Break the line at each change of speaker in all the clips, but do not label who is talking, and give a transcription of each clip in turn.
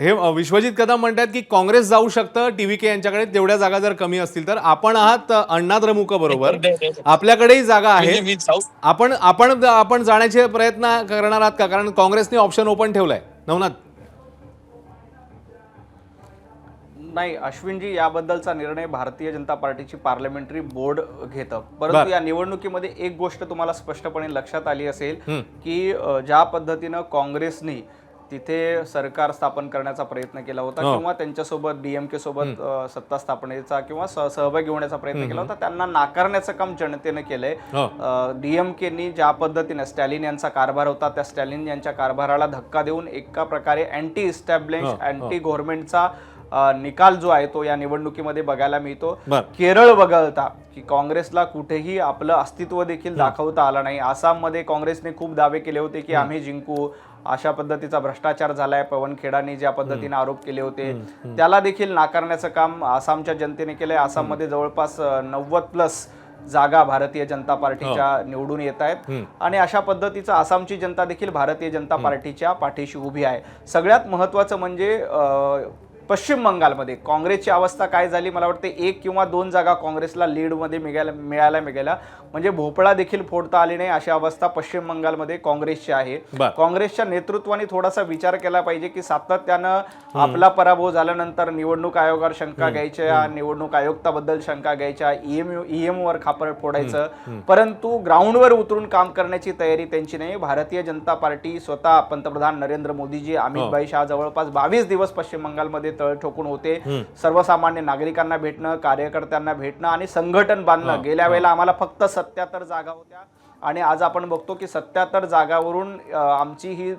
हे विश्वजित कदम म्हणतात की काँग्रेस जाऊ शकतं टीव्हीके यांच्याकडे तेवढ्या जागा जर कमी असतील तर. आपण आहात अण्णा द्रमुक बरोबर, आपल्याकडेही जागा आहेत. आपण आपण आपण जाण्याचे प्रयत्न करणार आहात का? कारण काँग्रेसने ऑप्शन ओपन ठेवलाय. नवनाथ,
नाही अश्विनजी, याबद्दलचा निर्णय भारतीय जनता पार्टीची पार्लमेंटरी बोर्ड घेतं. परंतु या निवडणुकीमध्ये एक गोष्ट तुम्हाला स्पष्टपणे लक्षात आली असेल की ज्या पद्धतीनं काँग्रेसने तिथे सरकार स्थापन करण्याचा प्रयत्न केला होता किंवा त्यांच्यासोबत डीएमके सोबत सत्ता स्थापनेचा किंवा सहभागी होण्याचा प्रयत्न केला होता, त्यांना नाकारण्याचं काम जनतेने केलंय. डीएमकेनी ज्या पद्धतीने स्टॅलिन यांचा कारभार होता त्या स्टॅलिन यांच्या कारभाराला धक्का देऊन एका प्रकारे अँटी इस्टॅब्लिश अँटी गव्हर्नमेंटचा निकाल जो आहे तो या निवडणुकीमध्ये बघायला मिळतो. केरळ वगळता की काँग्रेसला कुठेही आपलं अस्तित्व देखील दाखवता आलं नाही. आसाममध्ये काँग्रेसने खूप दावे केले होते की आम्ही जिंकू, अशा पद्धतीचा भ्रष्टाचार झालाय, पवन खेडाने ज्या पद्धतीने आरोप केले होते त्याला देखील नाकारण्याचं काम आसामच्या जनतेने केलंय. आसाममध्ये जवळपास 90+ जागा भारतीय जनता पार्टीच्या निवडून येत आहेत आणि अशा पद्धतीचं आसामची जनता देखील भारतीय जनता पार्टीच्या पाठीशी उभी आहे. सगळ्यात महत्त्वाचं म्हणजे पश्चिम बंगालमध्ये काँग्रेसची अवस्था काय झाली, मला वाटते 1 किंवा 2 जागा काँग्रेसला लीडमध्ये मिळाल्या. म्हणजे भोपळा देखील फोडता आली नाही अशी अवस्था पश्चिम बंगालमध्ये काँग्रेसची आहे. काँग्रेसच्या नेतृत्वाने थोडासा विचार केला पाहिजे की सातत्यानं आपला पराभव झाल्यानंतर निवडणूक आयोगावर शंका घ्यायच्या, निवडणूक आयुक्ताबद्दल शंका घ्यायच्या, ईएम वर खापर फोडायचं, परंतु ग्राउंडवर उतरून काम करण्याची तयारी त्यांची नाही. भारतीय जनता पार्टी स्वतः पंतप्रधान नरेंद्र मोदीजी, अमित भाई शाह जवळपास 22 दिवस पश्चिम बंगालमध्ये तळ ठोकून होते. सर्वसामान्य नागरिकांना भेटणं, कार्यकर्त्यांना भेटणं आणि संघटन बांधणं. गेल्या वेळेला आम्हाला फक्त 77 जागा होत्या आणि आज आपण बघतो की 77 जागावरून आमची ही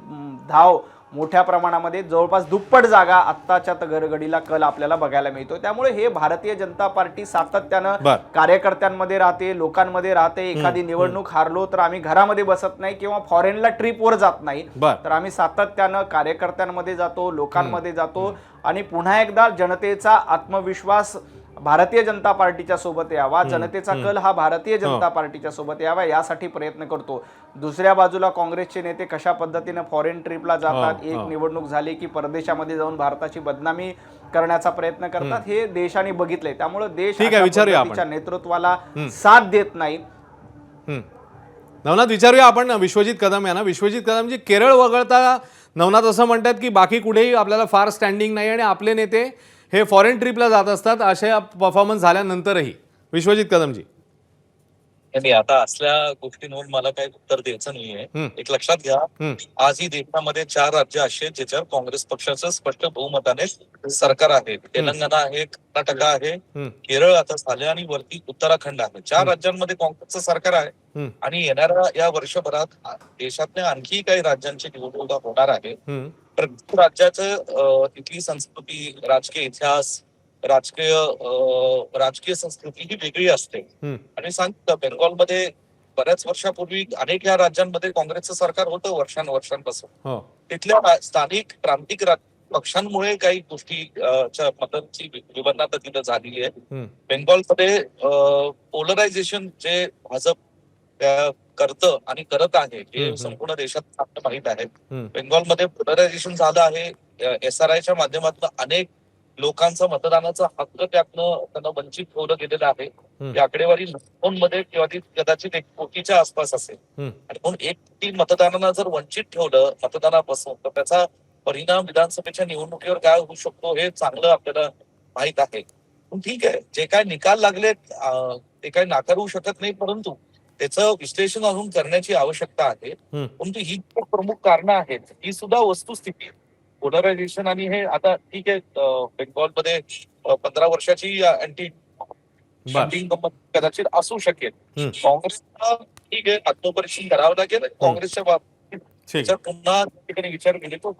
धाव मोठ्या प्रमाणामध्ये जवळपास दुप्पट जागा आत्ताच्या घडीला कल आपल्याला बघायला मिळतो. त्यामुळे हे भारतीय जनता पार्टी सातत्यानं कार्यकर्त्यांमध्ये राहते, लोकांमध्ये राहते. एखादी निवडणूक हारलो तर आम्ही घरामध्ये बसत नाही किंवा फॉरेनला ट्रिपवर जात नाही, तर आम्ही सातत्यानं कार्यकर्त्यांमध्ये जातो, लोकांमध्ये जातो आणि पुन्हा एकदा जनतेचा आत्मविश्वास भारतीय जनता पार्टीच्या सोबत यावा, जनतेचा कल हा भारतीय जनता पार्टीच्या सोबत यावा यासाठी प्रयत्न करतो. दुसऱ्या बाजूला काँग्रेसचे नेते कशा पद्धतीने फॉरेन ट्रिपला जातात, एक निवडणूक झाली की परदेशामध्ये जाऊन भारताची बदनामी करण्याचा प्रयत्न करतात, हे देशाने बघितलंय. त्यामुळे देश त्या नेतृत्वाला साथ देत नाही.
नवनाथ, विचारूया आपण विश्वजित कदम यांना. विश्वजित कदमजी, केरळ वगळता नवनाथ असं म्हणतात की बाकी कुठेही आपल्याला फार स्टँडिंग नाही आणि आपले नेते हे फॉरेन ट्रिपला जात असतात अशा परफॉर्मन्स झाल्यानंतरही. विश्वजित कदमजी,
आता असल्या गोष्टींवर मला काही उत्तर द्यायचं नाहीये. एक लक्षात घ्या, आजही देशामध्ये 4 राज्य असे आहेत ज्याच्यावर काँग्रेस पक्षाचं स्पष्ट बहुमताने सरकार आहे. तेलंगणा आहे, कर्नाटक आहे, केरळ आता झाले आणि वरती उत्तराखंड आहे. 4 राज्यांमध्ये काँग्रेसचं सरकार आहे आणि येणाऱ्या या वर्षभरात देशातल्या आणखी काही राज्यांची निवडणुका होणार आहे. प्रत्येक राज्याचं तिथली संस्कृती, राजकीय इतिहास, राजकीय संस्कृती ही वेगळी असते. आणि सांगतो, बेंगॉलमध्ये बऱ्याच वर्षापूर्वी अनेक या राज्यांमध्ये काँग्रेसचं सरकार होतं वर्षांपासून. तिथल्या स्थानिक प्रांतिक पक्षांमुळे काही गोष्टीच्या मतांची विभिन्नता तिथं झालेली आहे. बेंगॉलमध्ये पोलरायझेशन जे भाजप करतं आणि करत आहे हे संपूर्ण देशात आपल्याला माहित आहे. बेंगॉलमध्ये पोलरायझेशन झालं आहे. SRIच्या माध्यमातून अनेक लोकांचा मतदानाचा हक्क त्यातनं त्यांना वंचित ठेवलं गेलेलं आहे. ही आकडेवारी मध्ये किंवा ती कदाचित 1 कोटीच्या आसपास असेल. आणि म्हणून 1 कोटी मतदारांना जर वंचित ठेवलं मतदानापासून तर त्याचा परिणाम विधानसभेच्या निवडणुकीवर काय होऊ शकतो हे चांगलं आपल्याला माहित आहे. पण ठीक आहे, जे काय निकाल लागले ते काय नाकारू शकत नाही, परंतु त्याचं विश्लेषण अजून करण्याची आवश्यकता आहे. परंतु ही प्रमुख कारणं आहेत, ही सुद्धा वस्तुस्थिती. पोलरायझेशन आणि हे आता ठीक आहे, बेंगॉलमध्ये 15 वर्षाची अँटी कदाचित असू शकेल. काँग्रेसला ठीक आहे, आत्मपरीक्षण करावं लागेल. काँग्रेसच्या बाबतीत पुन्हा ठिकाणी विचार केले तो